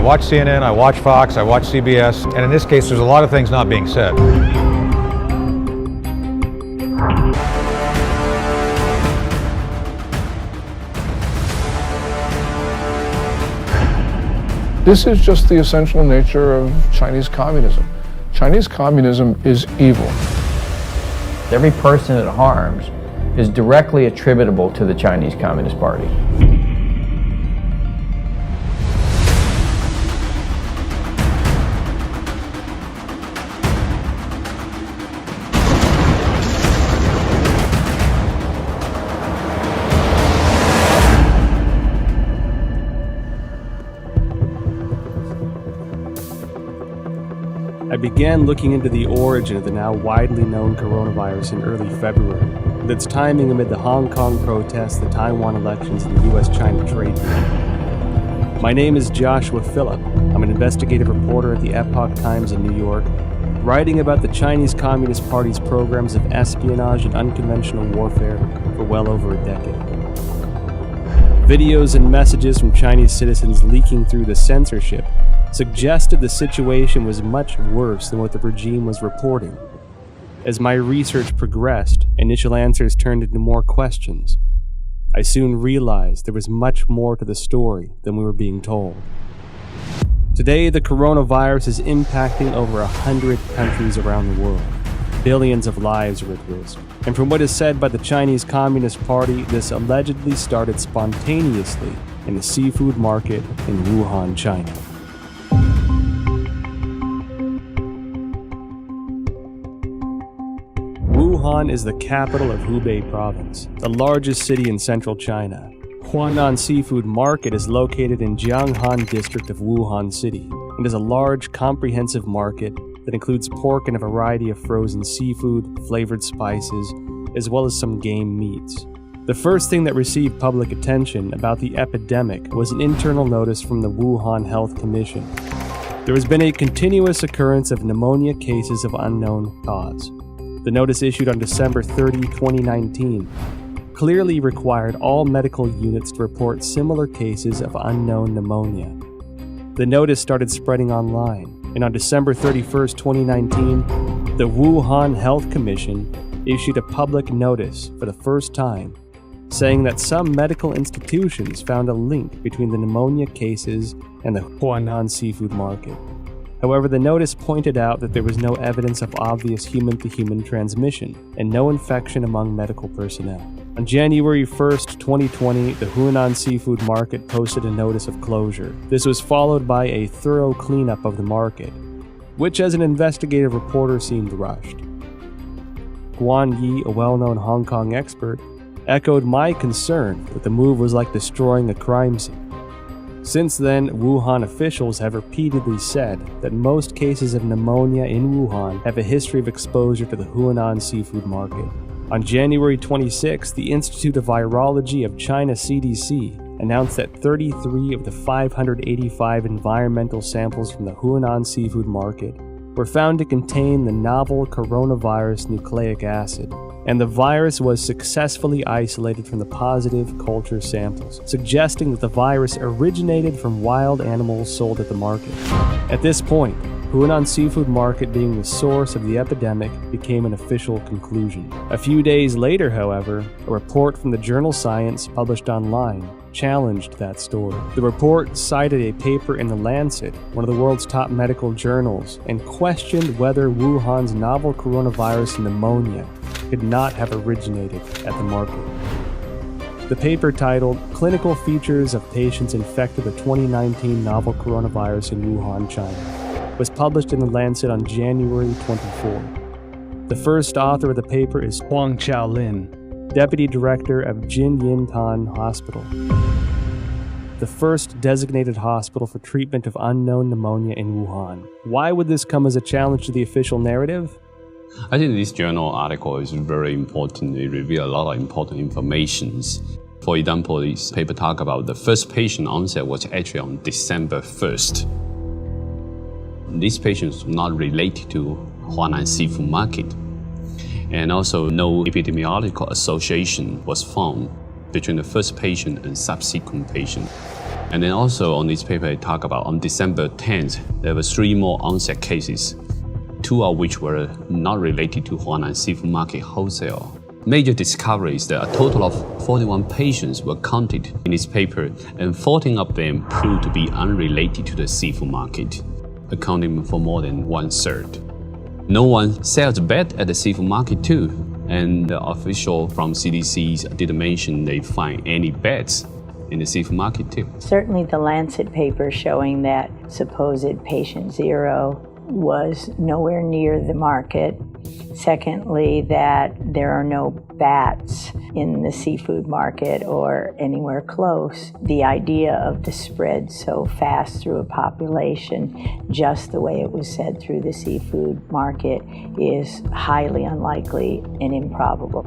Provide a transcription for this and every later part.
watch CNN, I watch Fox, I watch CBS, and in this case, there's a lot of things not being said. This is just the essential nature of Chinese communism. Chinese communism is evil. Every person it harms is directly attributable to the Chinese Communist Party. I began looking into the origin of the now widely known coronavirus in early February, with its timing amid the Hong Kong protests, the Taiwan elections, and the US-China trade deal. My name is Joshua Phillip. I'm an investigative reporter at the Epoch Times in New York, writing about the Chinese Communist Party's programs of espionage and unconventional warfare for well over a decade. Videos and messages from Chinese citizens leaking through the censorship suggested the situation was much worse than what the regime was reporting. As my research progressed, initial answers turned into more questions. I soon realized there was much more to the story than we were being told. Today, the coronavirus is impacting over 100 countries around the world. Billions of lives are at risk. And from what is said by the Chinese Communist Party, this allegedly started spontaneously in the seafood market in Wuhan, China. Wuhan is the capital of Hubei province, the largest city in central China. Huanan Seafood Market is located in Jianghan district of Wuhan City and is a large, comprehensive market that includes pork and a variety of frozen seafood, flavored spices, as well as some game meats. The first thing that received public attention about the epidemic was an internal notice from the Wuhan Health Commission. There has been a continuous occurrence of pneumonia cases of unknown cause. The notice issued on December 30, 2019, clearly required all medical units to report similar cases of unknown pneumonia. The notice started spreading online, and on December 31, 2019, the Wuhan Health Commission issued a public notice for the first time, saying that some medical institutions found a link between the pneumonia cases and the Huanan Seafood Market. However, the notice pointed out that there was no evidence of obvious human-to-human transmission and no infection among medical personnel. On January 1, 2020, the Huanan Seafood Market posted a notice of closure. This was followed by a thorough cleanup of the market, which as an investigative reporter seemed rushed. Guan Yi, a well-known Hong Kong expert, echoed my concern that the move was like destroying a crime scene. Since then, Wuhan officials have repeatedly said that most cases of pneumonia in Wuhan have a history of exposure to the Huanan Seafood Market. On January 26, the Institute of Virology of China CDC announced that 33 of the 585 environmental samples from the Huanan Seafood Market were found to contain the novel coronavirus nucleic acid, and the virus was successfully isolated from the positive culture samples, suggesting that the virus originated from wild animals sold at the market. At this point, Huanan Seafood Market being the source of the epidemic became an official conclusion. A few days later, however, a report from the journal Science published online challenged that story. The report cited a paper in The Lancet, one of the world's top medical journals, and questioned whether Wuhan's novel coronavirus pneumonia could not have originated at the market. The paper, titled Clinical Features of Patients Infected with 2019 Novel Coronavirus in Wuhan, China, was published in The Lancet on January 24. The first author of the paper is Huang Xiaolin, Deputy Director of Jinyintan Hospital, the first designated hospital for treatment of unknown pneumonia in Wuhan. Why would this come as a challenge to the official narrative? I think this journal article is very important. It reveals a lot of important information. For example, this paper talks about the first patient onset was actually on December 1st. These patients were not related to Huanan Seafood Market. And also no epidemiological association was found between the first patient and subsequent patient. And then also on this paper, it talk about on December 10th, there were 3 more onset cases, 2 of which were not related to Huanan Seafood Market wholesale. Major discovery is that a total of 41 patients were counted in this paper, and 14 of them proved to be unrelated to the seafood market, accounting for more than 1/3. No one sells bed at the seafood market too, and the official from CDC didn't mention they find any beds in the seafood market too. Certainly the Lancet paper showing that supposed patient 0 was nowhere near the market. Secondly, that there are no bats in the seafood market or anywhere close. The idea of the spread so fast through a population, just the way it was said through the seafood market, is highly unlikely and improbable.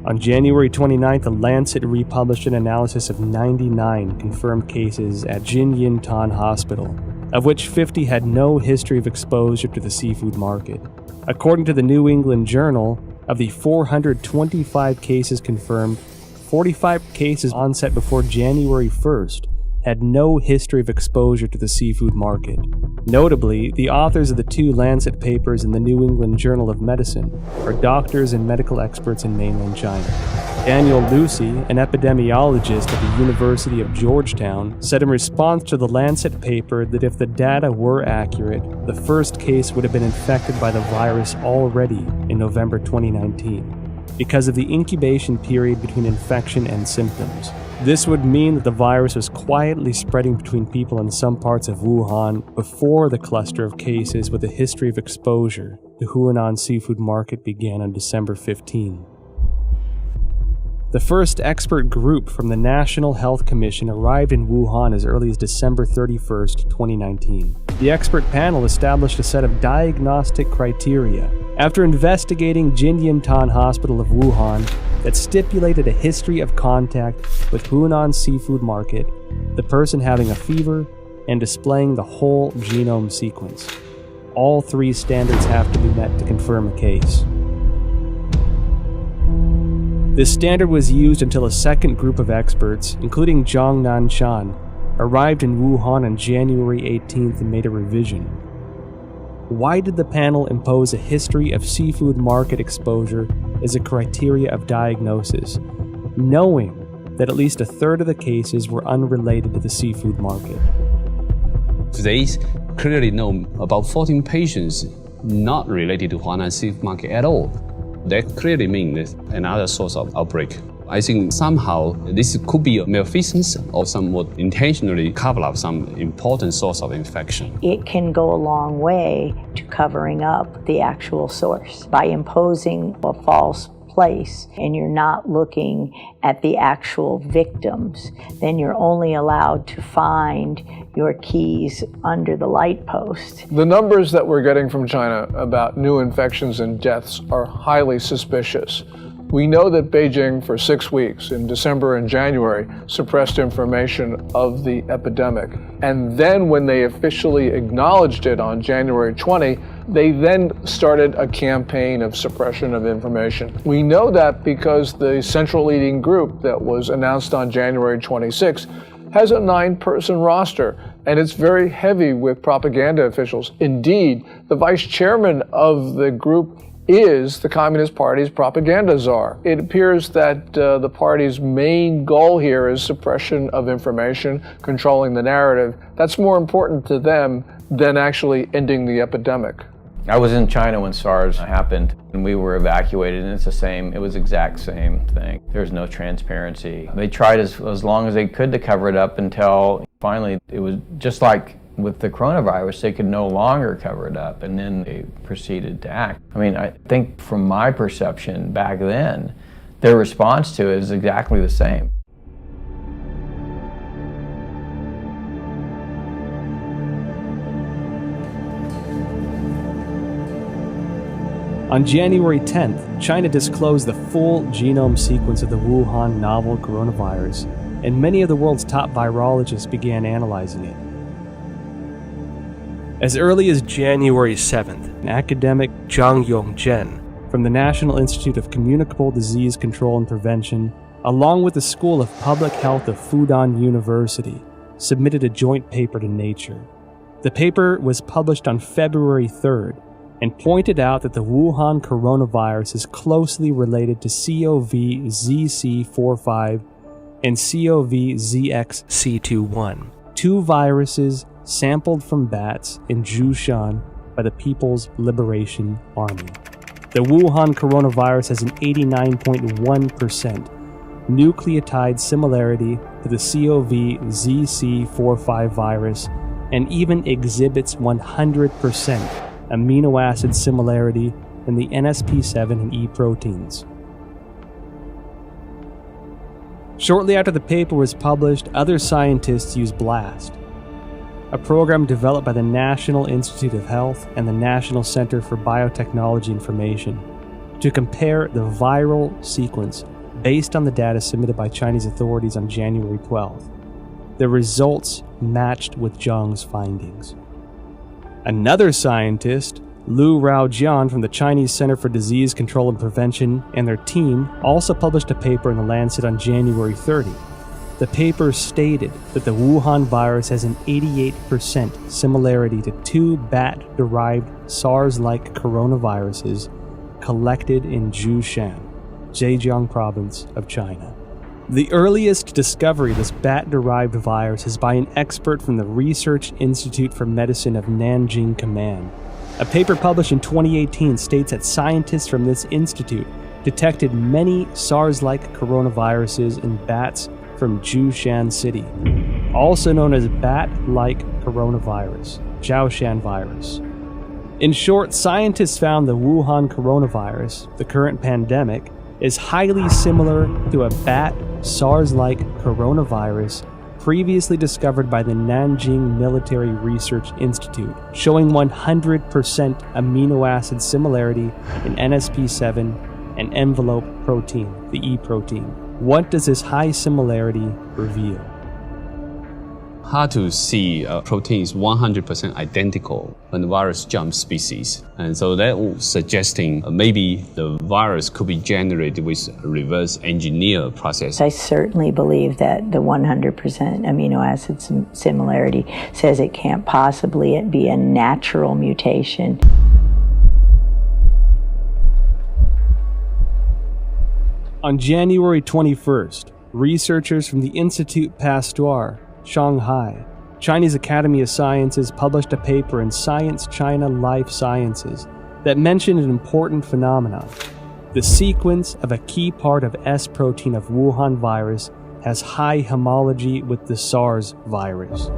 On January 29th, the Lancet republished an analysis of 99 confirmed cases at Jinyintan Hospital, of which 50 had no history of exposure to the seafood market. According to the New England Journal, of the 425 cases confirmed, 45 cases onset before January 1st had no history of exposure to the seafood market. Notably, the authors of the 2 Lancet papers in the New England Journal of Medicine are doctors and medical experts in mainland China. Daniel Lucy, an epidemiologist at the University of Georgetown, said in response to the Lancet paper that if the data were accurate, the first case would have been infected by the virus already in November 2019, because of the incubation period between infection and symptoms. This would mean that the virus was quietly spreading between people in some parts of Wuhan before the cluster of cases with a history of exposure to Huanan Seafood Market began on December 15. The first expert group from the National Health Commission arrived in Wuhan as early as December 31st, 2019. The expert panel established a set of diagnostic criteria after investigating Jinyintan Hospital of Wuhan that stipulated a history of contact with Huanan Seafood Market, the person having a fever, and displaying the whole genome sequence. All 3 standards have to be met to confirm a case. This standard was used until a second group of experts, including Zhang Nanshan, arrived in Wuhan on January 18th and made a revision. Why did the panel impose a history of seafood market exposure as a criteria of diagnosis, knowing that at least 1/3 of the cases were unrelated to the seafood market? They clearly know about 14 patients not related to Huanan Seafood Market at all. That clearly means another source of outbreak. I think somehow this could be a malfeasance or somewhat intentionally cover up some important source of infection. It can go a long way to covering up the actual source by imposing a false place and you're not looking at the actual victims. Then you're only allowed to find your keys under the light post. The numbers that we're getting from China about new infections and deaths are highly suspicious. We know that Beijing for 6 weeks in December and January suppressed information of the epidemic. And then when they officially acknowledged it on January 20, they then started a campaign of suppression of information. We know that because the central leading group that was announced on January 26 has a 9-person roster, and it's very heavy with propaganda officials. Indeed, the vice chairman of the group is the Communist Party's propaganda czar. It appears that the party's main goal here is suppression of information, controlling the narrative. That's more important to them than actually ending the epidemic. I was in China when SARS happened, and we were evacuated, and it was exact same thing. There was no transparency. They tried as long as they could to cover it up until finally it was just like with the coronavirus, they could no longer cover it up, and then they proceeded to act. I mean, I think from my perception back then, their response to it is exactly the same. On January 10th, China disclosed the full genome sequence of the Wuhan novel coronavirus, and many of the world's top virologists began analyzing it. As early as January 7th, academic Zhang Yongzhen from the National Institute of Communicable Disease Control and Prevention along with the School of Public Health of Fudan University, submitted a joint paper to Nature. The paper was published on February 3rd and pointed out that the Wuhan coronavirus is closely related to CoV-ZC45 and CoV-ZXC21, two viruses sampled from bats in Zhoushan by the People's Liberation Army. The Wuhan coronavirus has an 89.1% nucleotide similarity to the CoV-ZC45 virus and even exhibits 100% amino acid similarity in the NSP7 and E proteins. Shortly after the paper was published, other scientists used BLAST, a program developed by the National Institute of Health and the National Center for Biotechnology Information, to compare the viral sequence based on the data submitted by Chinese authorities on January 12th. The results matched with Zhang's findings. Another scientist, Lu Raojian from the Chinese Center for Disease Control and Prevention, and their team also published a paper in The Lancet on January 30. The paper stated that the Wuhan virus has an 88% similarity to two bat-derived SARS-like coronaviruses collected in Zhoushan, Zhejiang province of China. The earliest discovery of this bat-derived virus is by an expert from the Research Institute for Medicine of Nanjing Command. A paper published in 2018 states that scientists from this institute detected many SARS-like coronaviruses in bats from Zhoushan City, also known as bat-like coronavirus, Zhoushan virus. In short, scientists found the Wuhan coronavirus, the current pandemic, is highly similar to a bat SARS-like coronavirus previously discovered by the Nanjing Military Research Institute, showing 100% amino acid similarity in NSP7 and envelope protein, the E protein. What does this high similarity reveal? Hard to see a protein is 100% identical when the virus jumps species. And so that was suggesting maybe the virus could be generated with a reverse engineer process. I certainly believe that the 100% amino acid similarity says it can't possibly be a natural mutation. On January 21st, researchers from the Institut Pasteur, Shanghai, Chinese Academy of Sciences published a paper in Science China Life Sciences that mentioned an important phenomenon. The sequence of a key part of S protein of Wuhan virus has high homology with the SARS virus.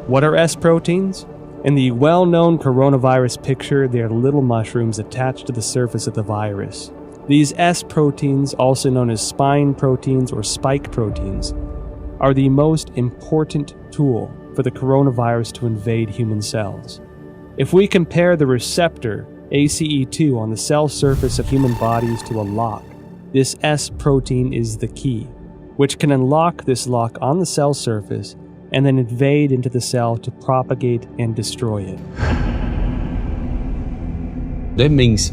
What are S proteins? In the well-known coronavirus picture, they are little mushrooms attached to the surface of the virus. These S proteins, also known as spine proteins or spike proteins, are the most important tool for the coronavirus to invade human cells. If we compare the receptor, ACE2, on the cell surface of human bodies to a lock, this S protein is the key, which can unlock this lock on the cell surface and then invade into the cell to propagate and destroy it. That means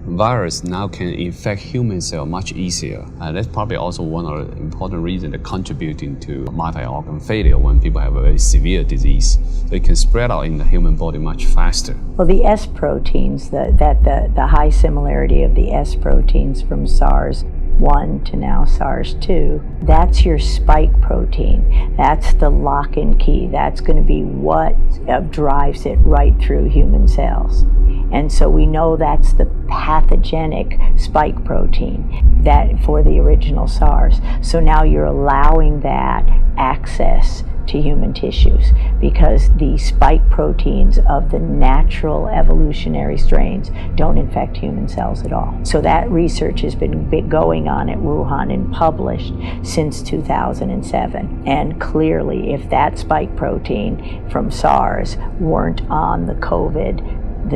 virus now can infect human cell much easier. That's probably also one of the important reasons that contributing to multi-organ failure when people have a very severe disease. So it can spread out in the human body much faster. Well, the S proteins, the high similarity of the S proteins from SARS-1 to now SARS-2, that's your spike protein. That's the lock and key. That's going to be what drives it right through human cells. And so we know that's the pathogenic spike protein that for the original SARS. So now you're allowing that access to human tissues because the spike proteins of the natural evolutionary strains don't infect human cells at all. So that research has been going on at Wuhan and published since 2007. And clearly, if that spike protein from SARS weren't on the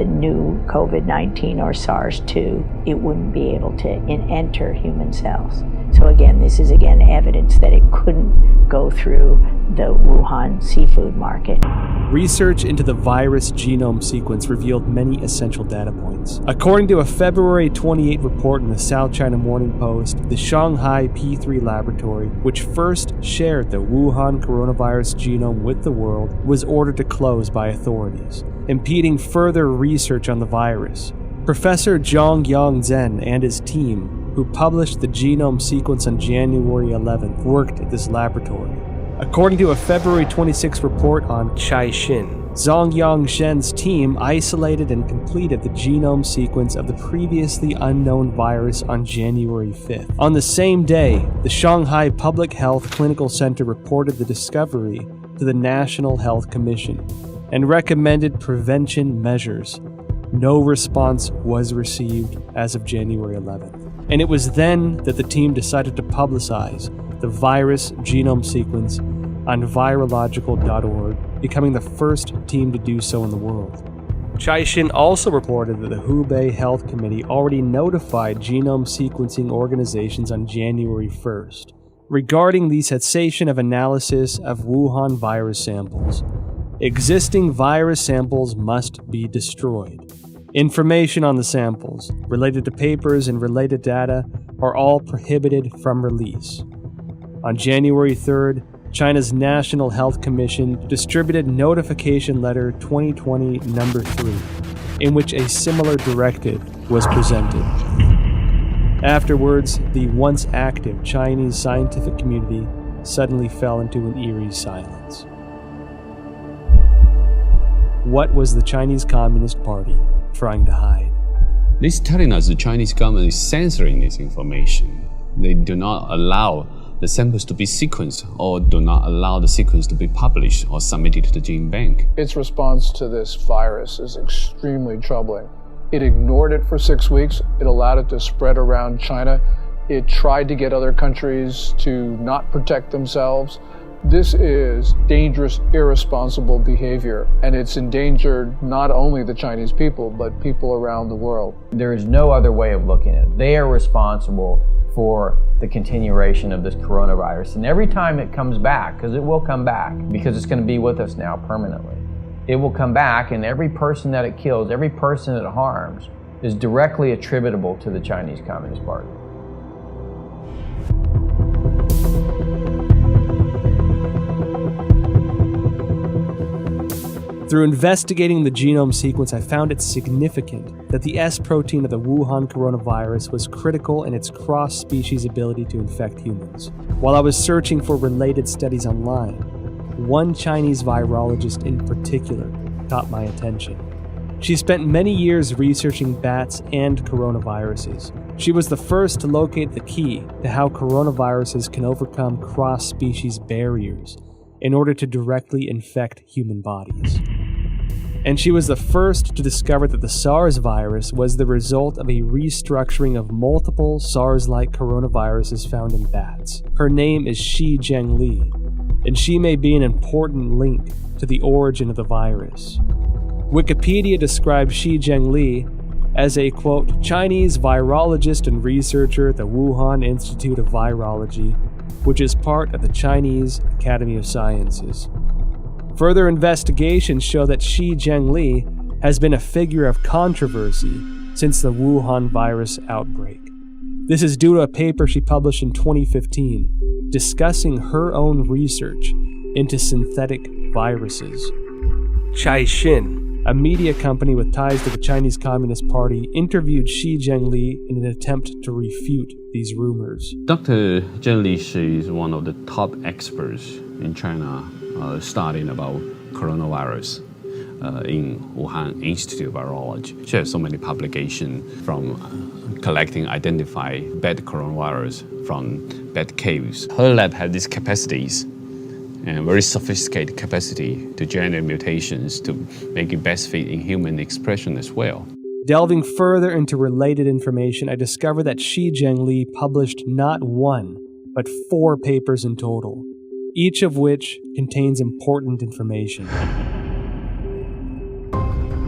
new COVID-19 or SARS-2, it wouldn't be able to enter human cells. So again, this is evidence that it couldn't go through the Wuhan seafood market. Research into the virus genome sequence revealed many essential data points. According to a February 28 report in the South China Morning Post, the Shanghai P3 laboratory, which first shared the Wuhan coronavirus genome with the world, was ordered to close by authorities, impeding further research on the virus. Professor Zhang Yongzhen and his team, who published the genome sequence on January 11th, worked at this laboratory. According to a February 26 report on Caixin, Zhang Yongzhen's team isolated and completed the genome sequence of the previously unknown virus on January 5th. On the same day, the Shanghai Public Health Clinical Center reported the discovery to the National Health Commission and recommended prevention measures. No response was received as of January 11th. And it was then that the team decided to publicize the virus genome sequence on virological.org, becoming the first team to do so in the world. Caixin also reported that the Hubei Health Committee already notified genome sequencing organizations on January 1st regarding the cessation of analysis of Wuhan virus samples. Existing virus samples must be destroyed. Information on the samples, related to papers and related data, are all prohibited from release. On January 3rd, China's National Health Commission distributed Notification Letter 2020 number 3, in which a similar directive was presented. Afterwards, the once active Chinese scientific community suddenly fell into an eerie silence. What was the Chinese Communist Party trying to hide? This is telling us the Chinese government is censoring this information. They do not allow the samples to be sequenced or do not allow the sequence to be published or submitted to the gene bank. Its response to this virus is extremely troubling. It ignored it for 6 weeks. It allowed it to spread around China. It tried to get other countries to not protect themselves. This is dangerous, irresponsible behavior, and it's endangered not only the Chinese people, but people around the world. There is no other way of looking at it. They are responsible for the continuation of this coronavirus. And every time it comes back, because it will come back, because it's going to be with us now permanently, it will come back, and every person that it kills, every person it harms, is directly attributable to the Chinese Communist Party. Through investigating the genome sequence, I found it significant that the S protein of the Wuhan coronavirus was critical in its cross-species ability to infect humans. While I was searching for related studies online, one Chinese virologist in particular caught my attention. She spent many years researching bats and coronaviruses. She was the first to locate the key to how coronaviruses can overcome cross-species barriers in order to directly infect human bodies. And she was the first to discover that the SARS virus was the result of a restructuring of multiple SARS-like coronaviruses found in bats. Her name is Shi Zhengli, and she may be an important link to the origin of the virus. Wikipedia describes Shi Zhengli as a, quote, Chinese virologist and researcher at the Wuhan Institute of Virology, which is part of the Chinese Academy of Sciences. Further investigations show that Shi Zhengli has been a figure of controversy since the Wuhan virus outbreak. This is due to a paper she published in 2015 discussing her own research into synthetic viruses. Caixin, a media company with ties to the Chinese Communist Party, interviewed Shi Zhengli in an attempt to refute these rumors. Dr. Zhengli, she is one of the top experts in China studying about coronavirus in Wuhan Institute of Virology. She has so many publications from collecting, identify bad coronavirus from bad caves. Her lab had these capacities and very sophisticated capacity to generate mutations to make it best fit in human expression as well. Delving further into related information, I discovered that Shi Zhengli published not one, but 4 papers in total, each of which contains important information.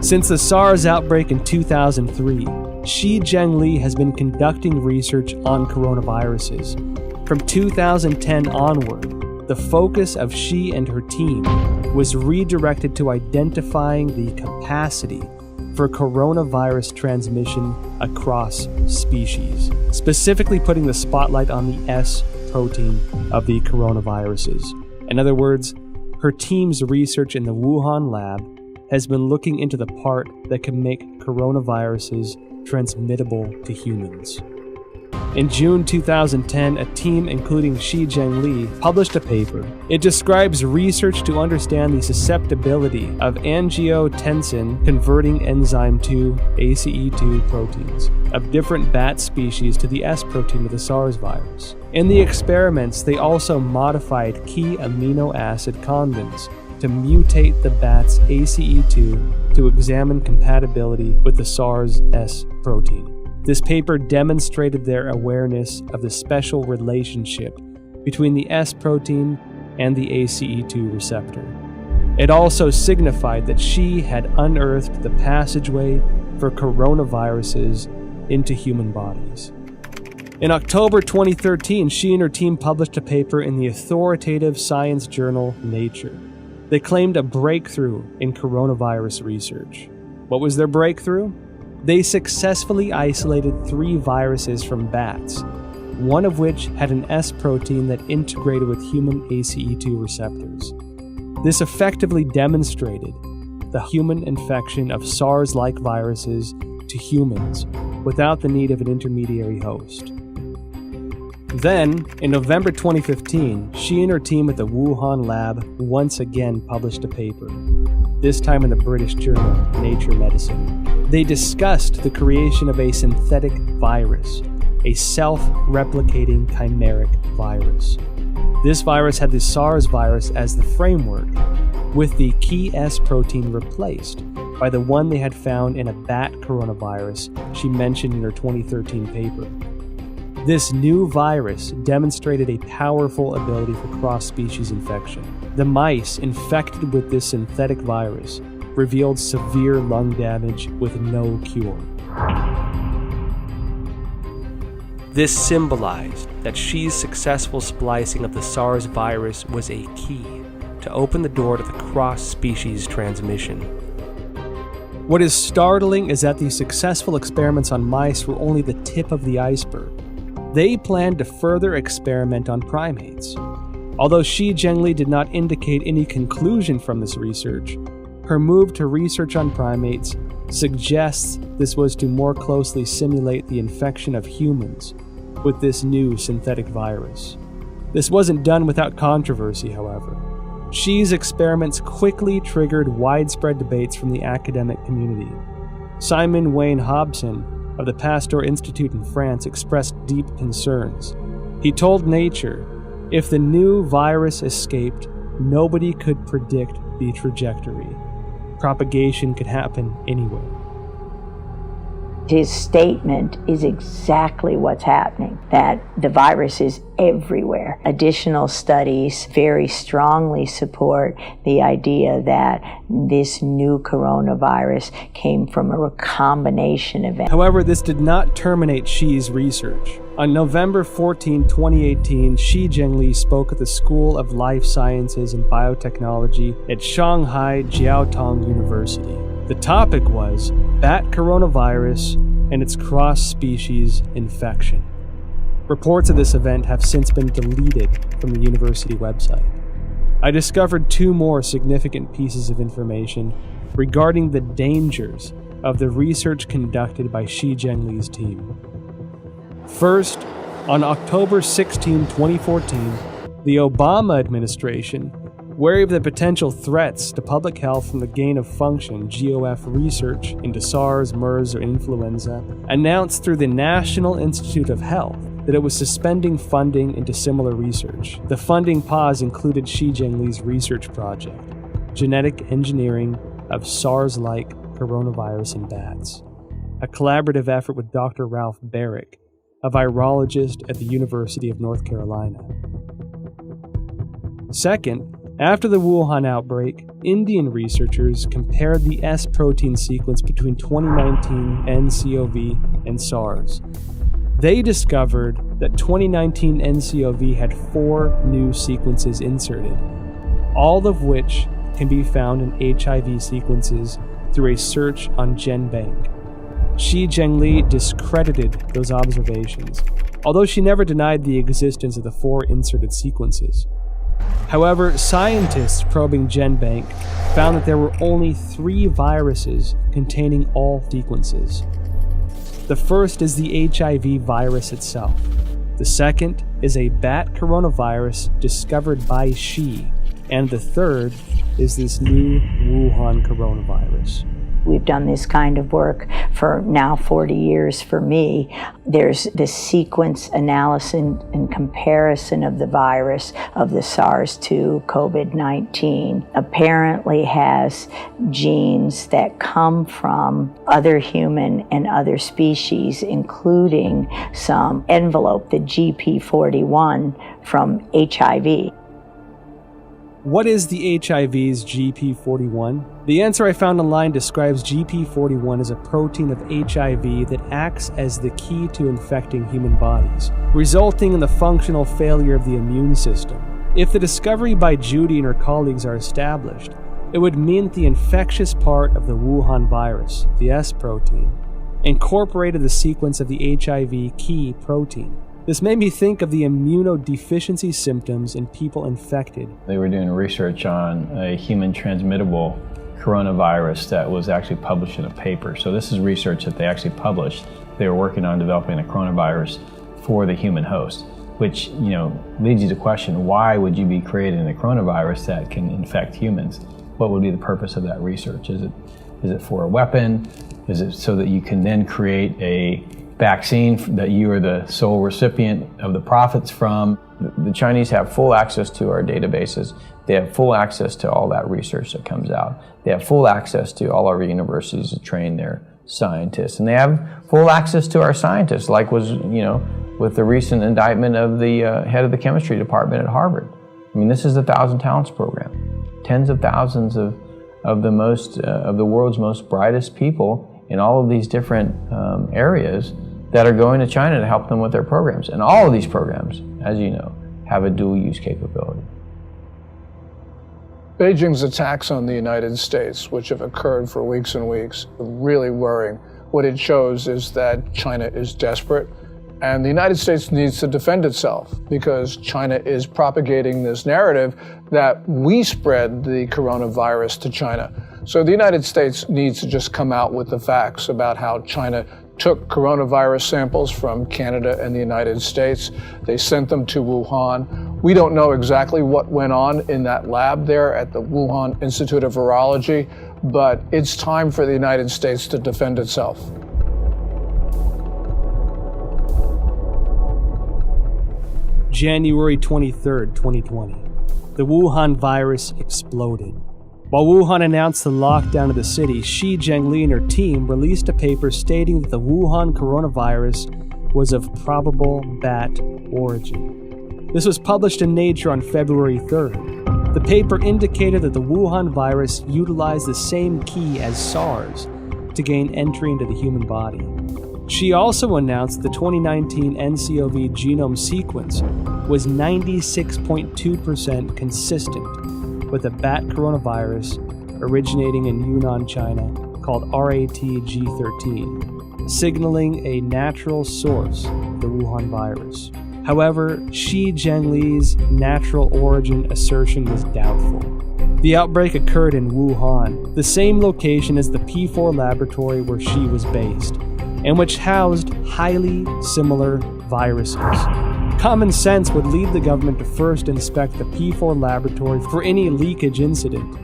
Since the SARS outbreak in 2003, Shi Zhengli has been conducting research on coronaviruses. From 2010 onward, the focus of she and her team was redirected to identifying the capacity for coronavirus transmission across species, specifically putting the spotlight on the S protein of the coronaviruses. In other words, her team's research in the Wuhan lab has been looking into the part that can make coronaviruses transmittable to humans. In June 2010, a team including Shi Zhengli published a paper. It describes research to understand the susceptibility of angiotensin converting enzyme 2 ACE2 proteins of different bat species to the S protein of the SARS virus. In the experiments, they also modified key amino acid convents to mutate the bat's ACE2 to examine compatibility with the SARS S protein. This paper demonstrated their awareness of the special relationship between the S protein and the ACE2 receptor. It also signified that she had unearthed the passageway for coronaviruses into human bodies. In October 2013, she and her team published a paper in the authoritative science journal Nature. They claimed a breakthrough in coronavirus research. What was their breakthrough? They successfully isolated 3 viruses from bats, one of which had an S protein that integrated with human ACE2 receptors. This effectively demonstrated the human infection of SARS-like viruses to humans without the need of an intermediary host. Then, in November 2015, she and her team at the Wuhan lab once again published a paper, this time in the British journal Nature Medicine. They discussed the creation of a synthetic virus, a self-replicating chimeric virus. This virus had the SARS virus as the framework, with the key S protein replaced by the one they had found in a bat coronavirus she mentioned in her 2013 paper. This new virus demonstrated a powerful ability for cross-species infection. The mice infected with this synthetic virus revealed severe lung damage with no cure. This symbolized that Shi's successful splicing of the SARS virus was a key to open the door to the cross-species transmission. What is startling is that these successful experiments on mice were only the tip of the iceberg. They planned to further experiment on primates. Although Shi Zhengli did not indicate any conclusion from this research, her move to research on primates suggests this was to more closely simulate the infection of humans with this new synthetic virus. This wasn't done without controversy, however. Shi's experiments quickly triggered widespread debates from the academic community. Simon Wayne Hobson of the Pasteur Institute in France expressed deep concerns. He told Nature, if the new virus escaped, nobody could predict the trajectory. Propagation could happen anywhere. His statement is exactly what's happening, that the virus is everywhere. Additional studies very strongly support the idea that this new coronavirus came from a combination event. However, this did not terminate Shi's research. On November 14, 2018, Shi Zhengli spoke at the School of Life Sciences and Biotechnology at Shanghai Jiaotong University. The topic was bat coronavirus and its cross-species infection. Reports of this event have since been deleted from the university website. I discovered 2 more significant pieces of information regarding the dangers of the research conducted by Shi Zhengli's team. First, on October 16, 2014, the Obama administration, wary of the potential threats to public health from the gain-of-function GOF research into SARS, MERS, or influenza, announced through the National Institute of Health that it was suspending funding into similar research. The funding pause included Shi Zhengli's research project, Genetic Engineering of SARS-like Coronavirus in Bats, a collaborative effort with Dr. Ralph Barrick, a virologist at the University of North Carolina. Second, after the Wuhan outbreak, Indian researchers compared the S protein sequence between 2019 nCoV and SARS. They discovered that 2019 Ncov had 4 new sequences inserted, all of which can be found in HIV sequences through a search on GenBank. Shi Zhengli discredited those observations, although she never denied the existence of the 4 inserted sequences. However, scientists probing GenBank found that there were only 3 viruses containing all sequences. The first is the HIV virus itself. The second is a bat coronavirus discovered by Shi, and the third is this new Wuhan coronavirus. We've done this kind of work for now 40 years for me. There's the sequence analysis and comparison of the virus of the SARS-2 COVID-19 apparently has genes that come from other human and other species, including some envelope, the GP41 from HIV. What is the HIV's GP41? The answer I found online describes GP41 as a protein of HIV that acts as the key to infecting human bodies, resulting in the functional failure of the immune system. If the discovery by Judy and her colleagues are established, it would mean that the infectious part of the Wuhan virus, the S protein, incorporated the sequence of the HIV key protein. This made me think of the immunodeficiency symptoms in people infected. They were doing research on a human transmittable coronavirus that was actually published in a paper. So this is research that they actually published. They were working on developing a coronavirus for the human host, which, leads you to question, why would you be creating a coronavirus that can infect humans? What would be the purpose of that research? Is it for a weapon? Is it so that you can then create a vaccine that you are the sole recipient of the profits from? The Chinese have full access to our databases. They have full access to all that research that comes out. They have full access to all our universities to train their scientists. And they have full access to our scientists, like was, with the recent indictment of the head of the chemistry department at Harvard. I mean, this is the 1,000 Talents program. Tens of thousands of the world's most brightest people in all of these different areas that are going to China to help them with their programs. And all of these programs, as you know, have a dual use capability. Beijing's attacks on the United States, which have occurred for weeks and weeks, are really worrying. What it shows is that China is desperate, and the United States needs to defend itself because China is propagating this narrative that we spread the coronavirus to China. So the United States needs to just come out with the facts about how China took coronavirus samples from Canada and the United States. They sent them to Wuhan. We don't know exactly what went on in that lab there at the Wuhan Institute of Virology, but it's time for the United States to defend itself. January 23rd, 2020. The Wuhan virus exploded. While Wuhan announced the lockdown of the city, Shi Zhengli and her team released a paper stating that the Wuhan coronavirus was of probable bat origin. This was published in Nature on February 3rd. The paper indicated that the Wuhan virus utilized the same key as SARS to gain entry into the human body. She also announced the 2019 Ncov genome sequence was 96.2% consistent with a bat coronavirus originating in Yunnan, China, called RATG13, signaling a natural source of the Wuhan virus. However, Shi Zhengli's natural origin assertion was doubtful. The outbreak occurred in Wuhan, the same location as the P4 laboratory where Shi was based, and which housed highly similar viruses. Common sense would lead the government to first inspect the P4 laboratory for any leakage incident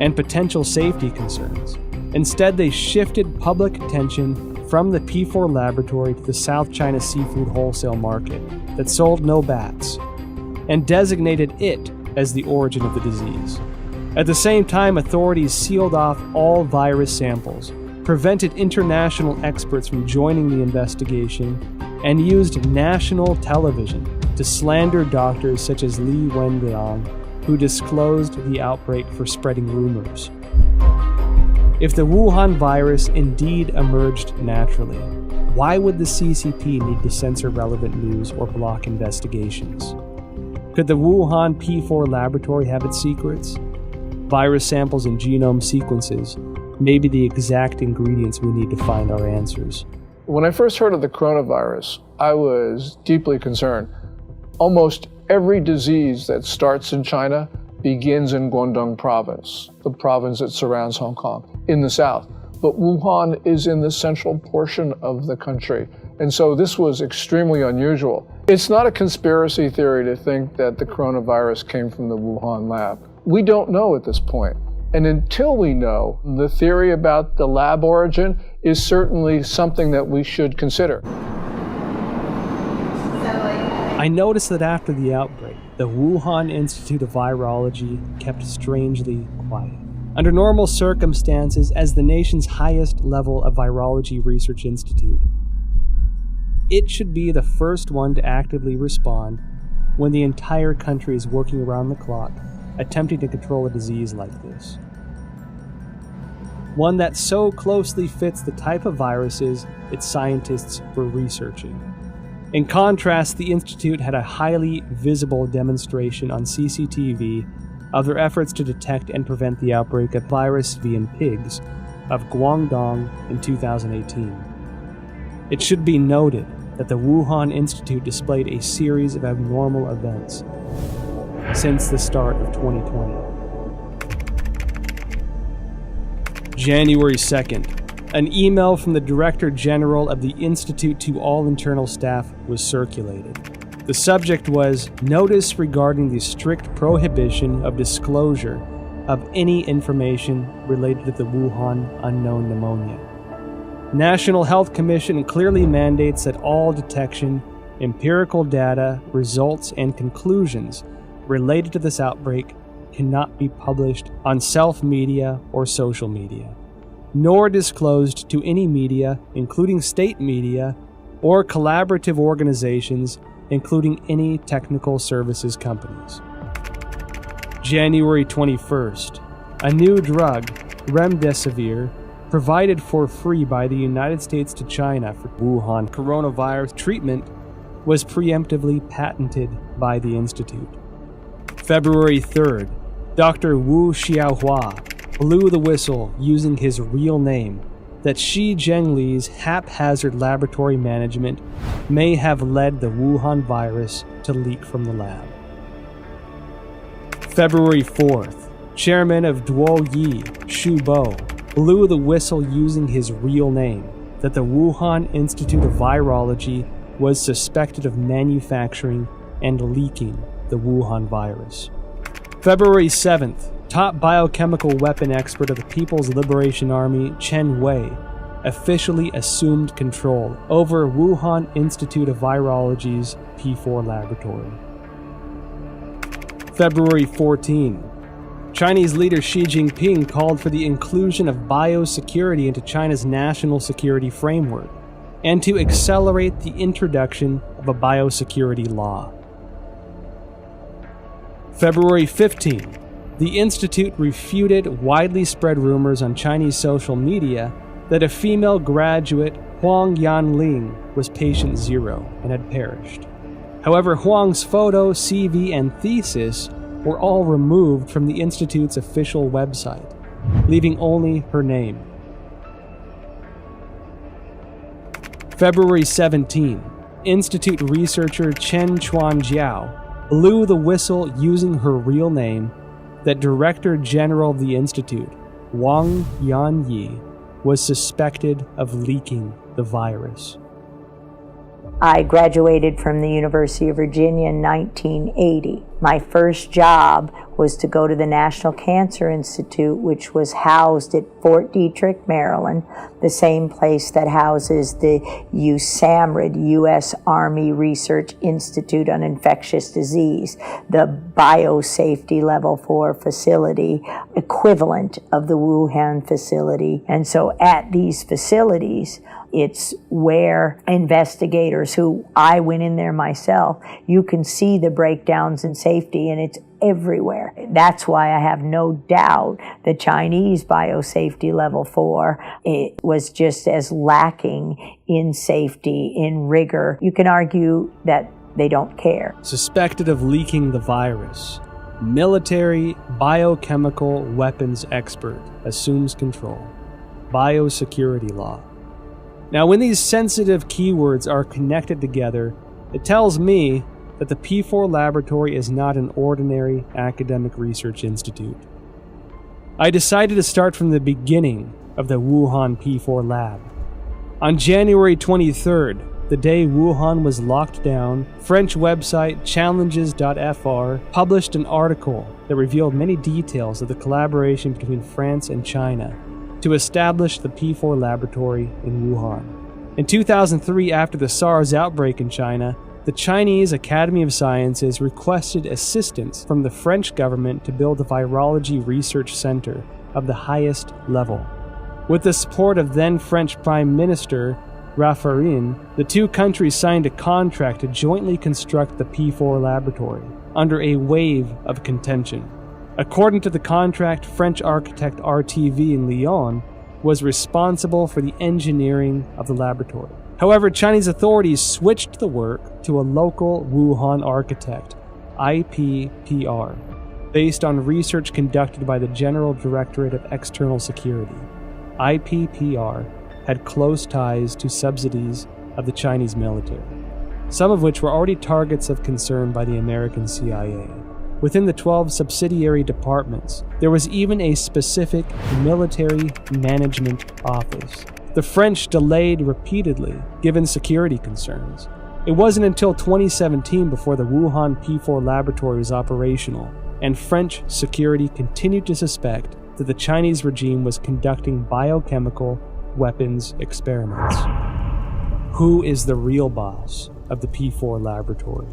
and potential safety concerns. Instead, they shifted public attention from the P4 laboratory to the South China seafood wholesale market that sold no bats, and designated it as the origin of the disease. At the same time, authorities sealed off all virus samples, prevented international experts from joining the investigation, and used national television to slander doctors such as Li Wenliang, who disclosed the outbreak for spreading rumors. If the Wuhan virus indeed emerged naturally, Why would the CCP need to censor relevant news or block investigations? Could the Wuhan P4 laboratory have its secrets? Virus samples and genome sequences may be the exact ingredients we need to find our answers. When I first heard of the coronavirus, I was deeply concerned. Almost every disease that starts in China begins in Guangdong province, the province that surrounds Hong Kong, in the south. But Wuhan is in the central portion of the country. And so this was extremely unusual. It's not a conspiracy theory to think that the coronavirus came from the Wuhan lab. We don't know at this point. And until we know, the theory about the lab origin is certainly something that we should consider. I noticed that after the outbreak, the Wuhan Institute of Virology kept strangely quiet. Under normal circumstances, as the nation's highest level of virology research institute, it should be the first one to actively respond when the entire country is working around the clock, attempting to control a disease like this. One that so closely fits the type of viruses its scientists were researching. In contrast, the Institute had a highly visible demonstration on CCTV of their efforts to detect and prevent the outbreak of virus V in pigs of Guangdong in 2018. It should be noted that the Wuhan Institute displayed a series of abnormal events since the start of 2020. January 2nd, an email from the Director General of the Institute to all internal staff was circulated. The subject was Notice regarding the strict prohibition of disclosure of any information related to the Wuhan unknown pneumonia. National Health Commission clearly mandates that all detection, empirical data, results, and conclusions related to this outbreak cannot be published on self-media or social media, nor disclosed to any media, including state media, or collaborative organizations, including any technical services companies. January 21st, a new drug, remdesivir, provided for free by the United States to China for Wuhan coronavirus treatment, was preemptively patented by the Institute. February 3rd, Dr. Wu Xiaohua blew the whistle using his real name that Xi Zhengli's haphazard laboratory management may have led the Wuhan virus to leak from the lab. February 4th, Chairman of Duoyi, Xu Bo, blew the whistle using his real name that the Wuhan Institute of Virology was suspected of manufacturing and leaking the Wuhan virus. February 7th, top biochemical weapon expert of the People's Liberation Army, Chen Wei, officially assumed control over Wuhan Institute of Virology's P4 laboratory. February 14, Chinese leader Xi Jinping called for the inclusion of biosecurity into China's national security framework and to accelerate the introduction of a biosecurity law. February 15, the Institute refuted widely spread rumors on Chinese social media that a female graduate, Huang Yanling, was patient zero and had perished. However, Huang's photo, CV, and thesis were all removed from the Institute's official website, leaving only her name. February 17, Institute researcher Chen Chuanjiao blew the whistle using her real name that Director General of the Institute, Wang Yanyi, was suspected of leaking the virus. I graduated from the University of Virginia in 1980. My first job was to go to the National Cancer Institute, which was housed at Fort Detrick, Maryland, the same place that houses the USAMRIID, U.S. Army Research Institute on Infectious Disease, the biosafety level 4 facility, equivalent of the Wuhan facility. And so at these facilities, it's where investigators, who I went in there myself, you can see the breakdowns in safety, and it's everywhere. That's why I have no doubt the Chinese biosafety level 4, it was just as lacking in safety, in rigor. You can argue that they don't care. Suspected of leaking the virus, military biochemical weapons expert assumes control. Biosecurity law. Now, when these sensitive keywords are connected together, it tells me that the P4 laboratory is not an ordinary academic research institute. I decided to start from the beginning of the Wuhan P4 lab. On January 23rd, the day Wuhan was locked down, French website challenges.fr published an article that revealed many details of the collaboration between France and China to establish the P4 laboratory in Wuhan. In 2003, after the SARS outbreak in China, the Chinese Academy of Sciences requested assistance from the French government to build a virology research center of the highest level. With the support of then French Prime Minister Raffarin, the two countries signed a contract to jointly construct the P4 laboratory under a wave of contention. According to the contract, French architect RTV in Lyon was responsible for the engineering of the laboratory. However, Chinese authorities switched the work to a local Wuhan architect, IPPR, based on research conducted by the General Directorate of External Security. IPPR had close ties to subsidies of the Chinese military, some of which were already targets of concern by the American CIA. Within the 12 subsidiary departments, there was even a specific military management office. The French delayed repeatedly, given security concerns. It wasn't until 2017 before the Wuhan P4 laboratory was operational, and French security continued to suspect that the Chinese regime was conducting biochemical weapons experiments. Who is the real boss of the P4 laboratory?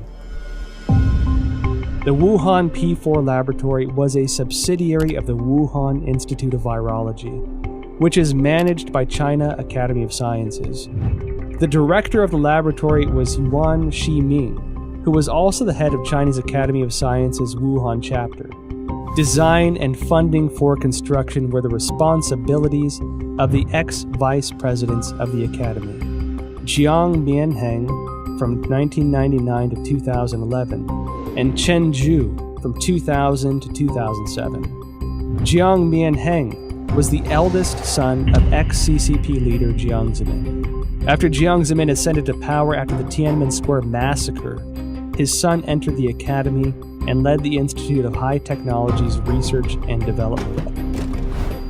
The Wuhan P4 laboratory was a subsidiary of the Wuhan Institute of Virology, which is managed by China Academy of Sciences. The director of the laboratory was Yuan Shiming, who was also the head of Chinese Academy of Sciences Wuhan chapter. Design and funding for construction were the responsibilities of the ex-vice presidents of the academy, Jiang Mianheng from 1999 to 2011, and Chen Zhu from 2000 to 2007. Jiang Mianheng was the eldest son of ex-CCP leader Jiang Zemin. After Jiang Zemin ascended to power after the Tiananmen Square massacre, his son entered the academy and led the Institute of High Technologies Research and Development.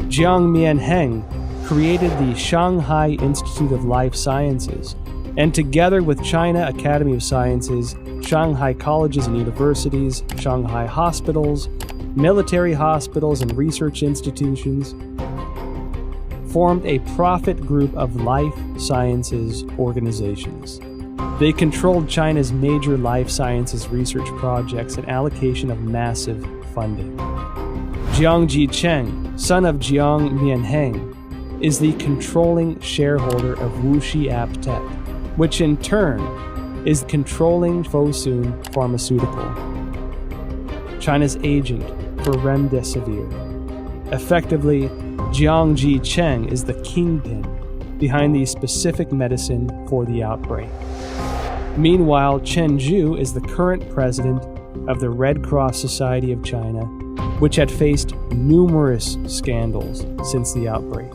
Jiang Mianheng created the Shanghai Institute of Life Sciences, and together with China Academy of Sciences, Shanghai colleges and universities, Shanghai hospitals, military hospitals, and research institutions, formed a profit group of life sciences organizations. They controlled China's major life sciences research projects and allocation of massive funding. Jiang Jicheng, son of Jiang Mianheng, is the controlling shareholder of Wuxi AppTec, which in turn is controlling Fosun Pharmaceutical, China's agent for Remdesivir. Effectively, Jiang Jicheng is the kingpin behind the specific medicine for the outbreak. Meanwhile, Chen Zhu is the current president of the Red Cross Society of China, which had faced numerous scandals since the outbreak.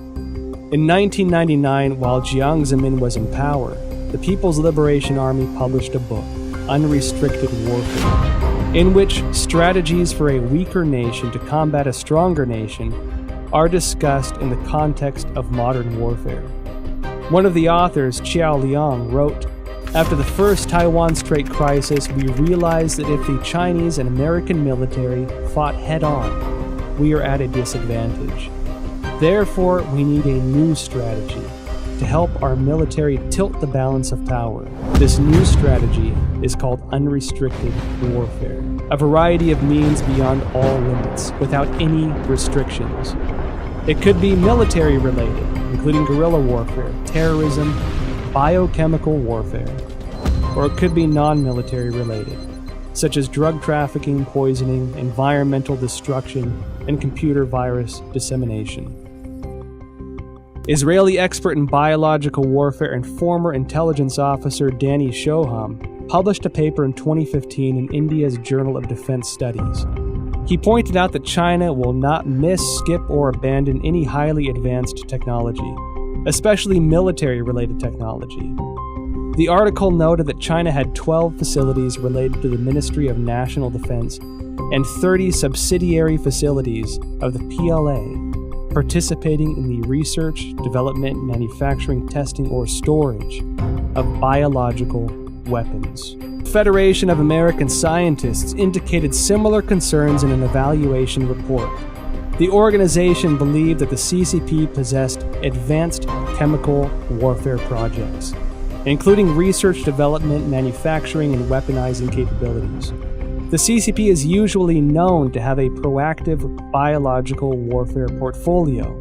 In 1999, while Jiang Zemin was in power, the People's Liberation Army published a book, Unrestricted Warfare, in which strategies for a weaker nation to combat a stronger nation are discussed in the context of modern warfare. One of the authors, Qiao Liang, wrote, "After the first Taiwan Strait crisis, we realized that if the Chinese and American military fought head-on, we are at a disadvantage. Therefore, we need a new strategy to help our military tilt the balance of power. This new strategy is called unrestricted warfare, a variety of means beyond all limits, without any restrictions. It could be military related, including guerrilla warfare, terrorism, biochemical warfare, or it could be non-military related, such as drug trafficking, poisoning, environmental destruction, and computer virus dissemination. Israeli expert in biological warfare and former intelligence officer Danny Shoham published a paper in 2015 in India's Journal of Defense Studies. He pointed out that China will not miss, skip, or abandon any highly advanced technology, especially military-related technology. The article noted that China had 12 facilities related to the Ministry of National Defense and 30 subsidiary facilities of the PLA participating in the research, development, manufacturing, testing, or storage of biological weapons. The Federation of American Scientists indicated similar concerns in an evaluation report. The organization believed that the CCP possessed advanced chemical warfare projects, including research, development, manufacturing, and weaponizing capabilities. The CCP is usually known to have a proactive biological warfare portfolio,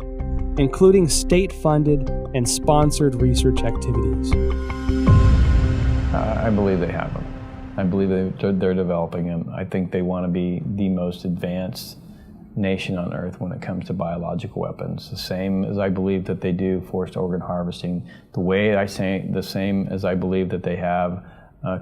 including state-funded and sponsored research activities. I believe they have them. I believe they're developing them. I think they want to be the most advanced nation on earth when it comes to biological weapons. The same as I believe that they do forced organ harvesting. The same as I believe that they have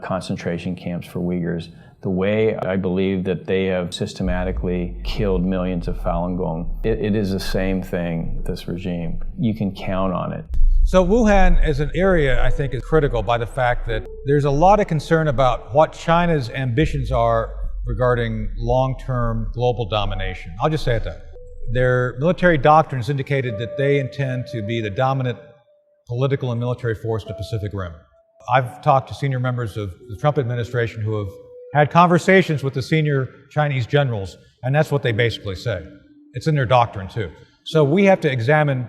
concentration camps for Uyghurs. The way I believe that they have systematically killed millions of Falun Gong. It is the same thing, this regime. You can count on it. So Wuhan as an area, I think, is critical by the fact that there's a lot of concern about what China's ambitions are regarding long-term global domination. I'll just say it that. Their military doctrines indicated that they intend to be the dominant political and military force in the Pacific Rim. I've talked to senior members of the Trump administration who have had conversations with the senior Chinese generals, and that's what they basically say. It's in their doctrine, too. So we have to examine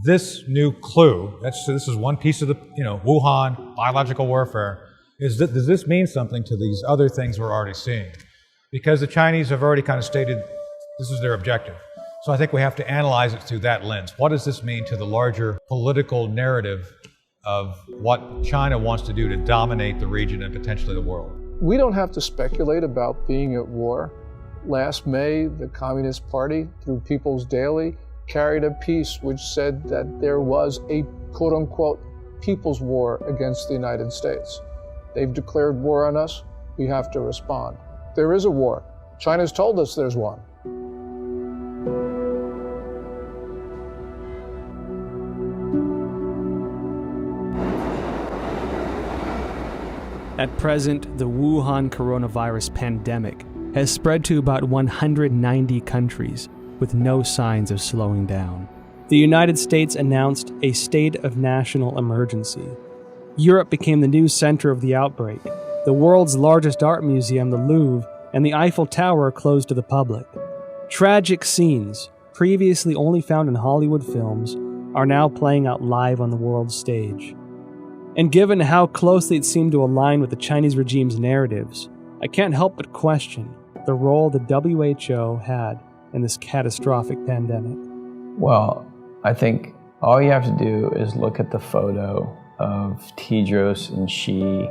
this new clue. This is one piece of the, Wuhan, biological warfare. Does this mean something to these other things we're already seeing? Because the Chinese have already kind of stated this is their objective. So I think we have to analyze it through that lens. What does this mean to the larger political narrative of what China wants to do to dominate the region and potentially the world? We don't have to speculate about being at war. Last May, the Communist Party, through People's Daily, carried a piece which said that there was a quote-unquote people's war against the United States. They've declared war on us. We have to respond. There is a war. China's told us there's one. At present, the Wuhan coronavirus pandemic has spread to about 190 countries with no signs of slowing down. The United States announced a state of national emergency. Europe became the new center of the outbreak. The world's largest art museum, the Louvre, and the Eiffel Tower closed to the public. Tragic scenes, previously only found in Hollywood films, are now playing out live on the world stage. And given how closely it seemed to align with the Chinese regime's narratives, I can't help but question the role the WHO had in this catastrophic pandemic. Well, I think all you have to do is look at the photo of Tedros and Xi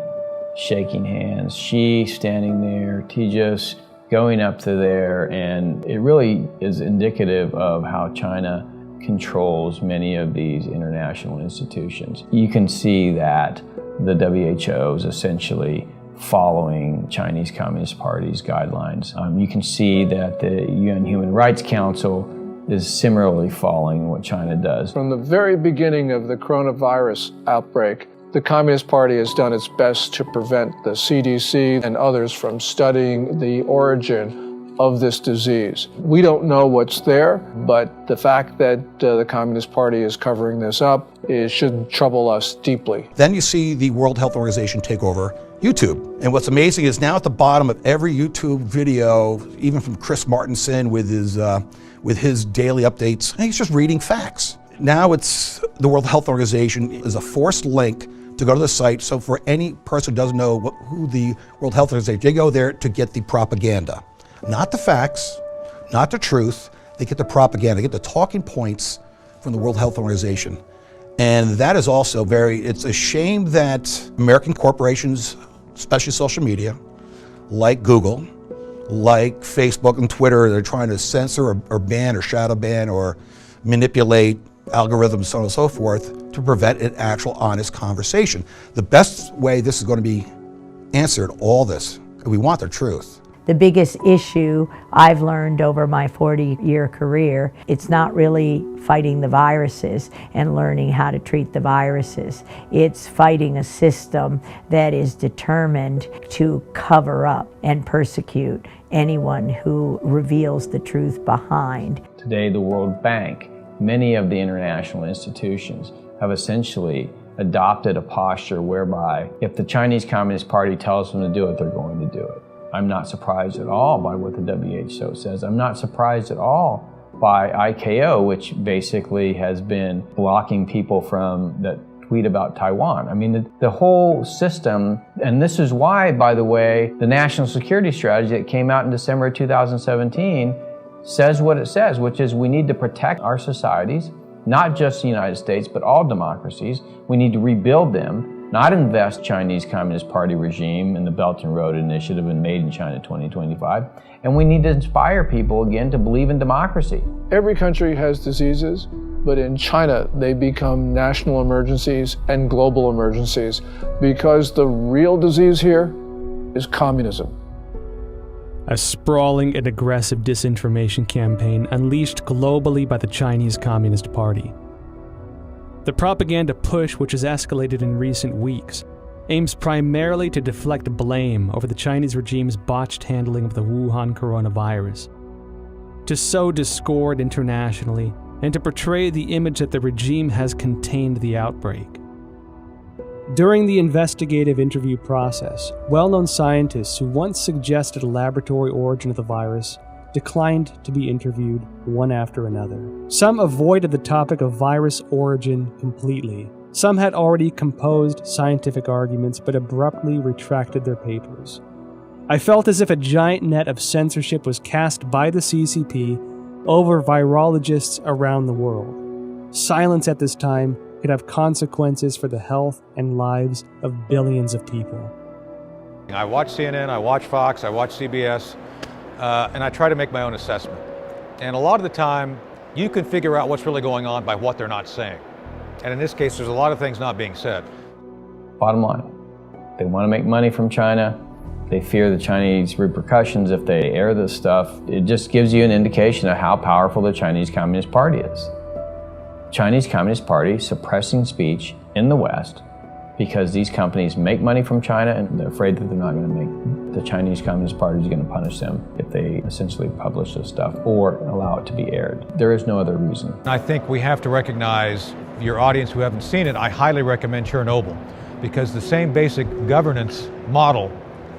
shaking hands. Xi standing there, Tedros going up to there, and it really is indicative of how China controls many of these international institutions. You can see that the WHO is essentially following Chinese Communist Party's guidelines. You can see that the UN Human Rights Council is similarly following what China does. From the very beginning of the coronavirus outbreak, the Communist Party has done its best to prevent the CDC and others from studying the origin of this disease. We don't know what's there, but the fact that the Communist Party is covering this up should trouble us deeply. Then you see the World Health Organization take over YouTube. And what's amazing is now at the bottom of every YouTube video, even from Chris Martenson with his daily updates, he's just reading facts. Now it's the World Health Organization is a forced link to go to the site. So for any person who doesn't know who the World Health Organization is, they go there to get the propaganda. Not the facts, not the truth. They get the propaganda, they get the talking points from the World Health Organization. And that is also it's a shame that American corporations, especially social media, like Google, like Facebook and Twitter, they're trying to censor or ban or shadow ban or manipulate algorithms, so on and so forth, to prevent an actual honest conversation. The best way this is going to be answered, all this, we want the truth. The biggest issue I've learned over my 40-year career, it's not really fighting the viruses and learning how to treat the viruses. It's fighting a system that is determined to cover up and persecute anyone who reveals the truth behind. Today, the World Bank, many of the international institutions have essentially adopted a posture whereby if the Chinese Communist Party tells them to do it, they're going to do it. I'm not surprised at all by what the WHO says. I'm not surprised at all by ICAO, which basically has been blocking people from that tweet about Taiwan. I mean, the whole system, and this is why, by the way, the national security strategy that came out in December of 2017 says what it says, which is we need to protect our societies, not just the United States, but all democracies. We need to rebuild them, not invest Chinese Communist Party regime in the Belt and Road Initiative and Made in China 2025. And we need to inspire people again to believe in democracy. Every country has diseases, but in China, they become national emergencies and global emergencies because the real disease here is communism. A sprawling and aggressive disinformation campaign unleashed globally by the Chinese Communist Party. The propaganda push, which has escalated in recent weeks, aims primarily to deflect blame over the Chinese regime's botched handling of the Wuhan coronavirus, to sow discord internationally, and to portray the image that the regime has contained the outbreak. During the investigative interview process, well-known scientists who once suggested a laboratory origin of the virus declined to be interviewed one after another. Some avoided the topic of virus origin completely. Some had already composed scientific arguments but abruptly retracted their papers. I felt as if a giant net of censorship was cast by the CCP over virologists around the world. Silence at this time could have consequences for the health and lives of billions of people. I watch CNN, I watch Fox, I watch CBS, and I try to make my own assessment. And a lot of the time, you can figure out what's really going on by what they're not saying. And in this case, there's a lot of things not being said. Bottom line, they want to make money from China. They fear the Chinese repercussions if they air this stuff. It just gives you an indication of how powerful the Chinese Communist Party is. Chinese Communist Party suppressing speech in the West because these companies make money from China and they're afraid that they're not going to make, the Chinese Communist Party is going to punish them if they essentially publish this stuff or allow it to be aired. There is no other reason. I think we have to recognize, your audience who haven't seen it, I highly recommend Chernobyl, because the same basic governance model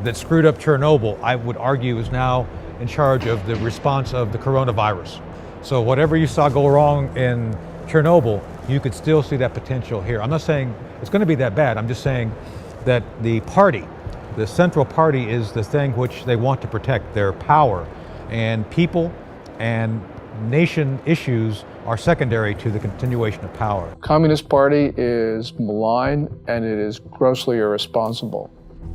that screwed up Chernobyl, I would argue, is now in charge of the response of the coronavirus. So whatever you saw go wrong in Chernobyl, you could still see that potential here. I'm not saying it's going to be that bad. I'm just saying that the party, the central party, is the thing which they want to protect, their power. And people and nation issues are secondary to the continuation of power. Communist Party is malign and it is grossly irresponsible.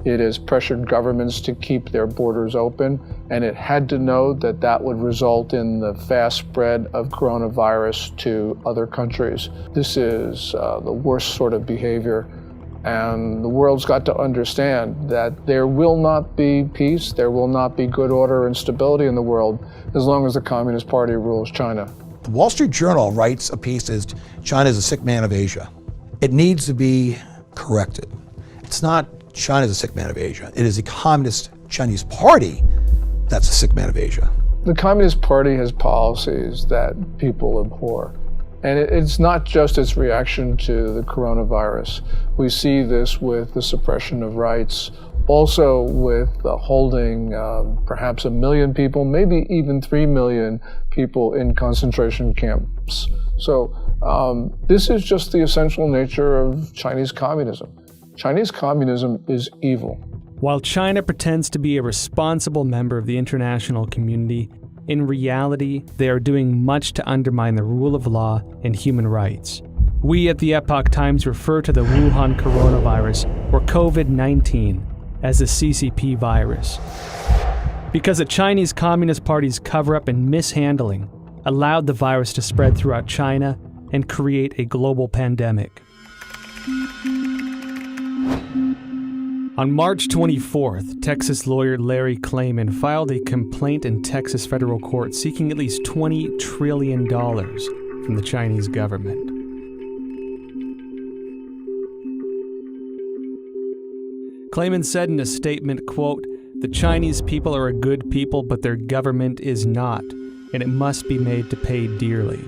It has pressured governments to keep their borders open, and it had to know that that would result in the fast spread of coronavirus to other countries. This is the worst sort of behavior, and the world's got to understand that there will not be peace, there will not be good order and stability in the world as long as the Communist Party rules China. The Wall Street Journal writes a piece as China is a sick man of Asia. It needs to be corrected. It's not China is a sick man of Asia. It is the Communist Chinese Party that's a sick man of Asia. The Communist Party has policies that people abhor. And it's not just its reaction to the coronavirus. We see this with the suppression of rights, also with holding perhaps 1 million people, maybe even 3 million people in concentration camps. So this is just the essential nature of Chinese communism. Chinese communism is evil. While China pretends to be a responsible member of the international community, in reality, they are doing much to undermine the rule of law and human rights. We at the Epoch Times refer to the Wuhan coronavirus, or COVID-19, as the CCP virus. Because the Chinese Communist Party's cover-up and mishandling allowed the virus to spread throughout China and create a global pandemic. On March 24th, Texas lawyer Larry Klayman filed a complaint in Texas federal court seeking at least $20 trillion from the Chinese government. Klayman said in a statement, quote, "The Chinese people are a good people, but their government is not, and it must be made to pay dearly."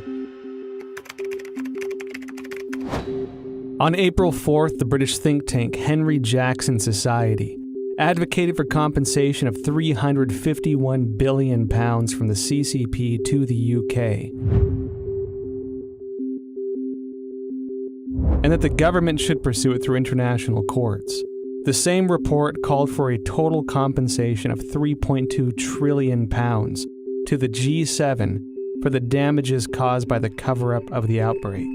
On April 4th, the British think tank Henry Jackson Society advocated for compensation of £351 billion from the CCP to the UK, and that the government should pursue it through international courts. The same report called for a total compensation of £3.2 trillion to the G7 for the damages caused by the cover-up of the outbreak.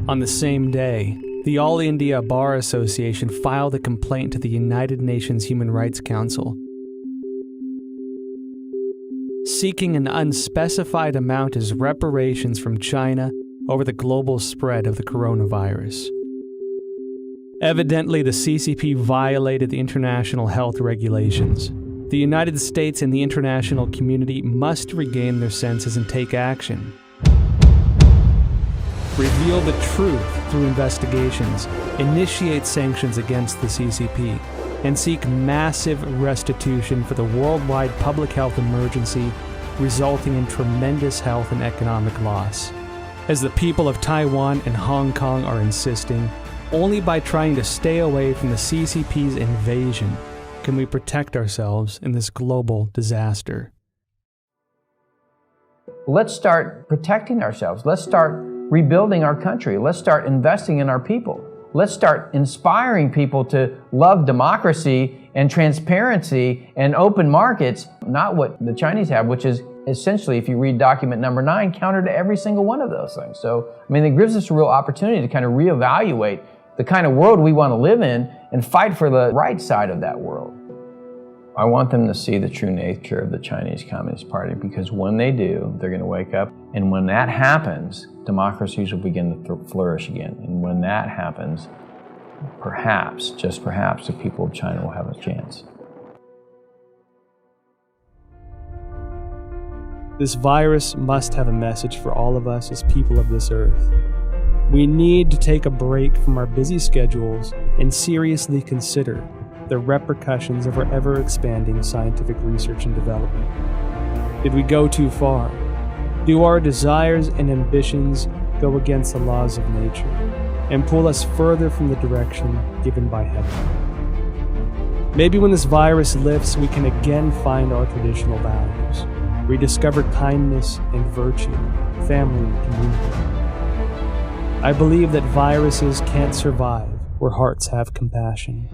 On the same day, the All India Bar Association filed a complaint to the United Nations Human Rights Council, seeking an unspecified amount as reparations from China over the global spread of the coronavirus. Evidently, the CCP violated the international health regulations. The United States and the international community must regain their senses and take action. Reveal the truth through investigations, initiate sanctions against the CCP, and seek massive restitution for the worldwide public health emergency resulting in tremendous health and economic loss. As the people of Taiwan and Hong Kong are insisting, only by trying to stay away from the CCP's invasion can we protect ourselves in this global disaster. Let's start protecting ourselves. Let's start rebuilding our country. Let's start investing in our people. Let's start inspiring people to love democracy and transparency and open markets, not what the Chinese have, which is essentially, if you read document number 9, counter to every single one of those things. So, I mean, it gives us a real opportunity to kind of reevaluate the kind of world we want to live in and fight for the right side of that world. I want them to see the true nature of the Chinese Communist Party, because when they do, they're going to wake up. And when that happens, democracies will begin to flourish again. And when that happens, perhaps, just perhaps, the people of China will have a chance. This virus must have a message for all of us as people of this earth. We need to take a break from our busy schedules and seriously consider the repercussions of our ever-expanding scientific research and development. Did we go too far? Do our desires and ambitions go against the laws of nature and pull us further from the direction given by heaven? Maybe when this virus lifts, we can again find our traditional values, rediscover kindness and virtue, family and community. I believe that viruses can't survive where hearts have compassion.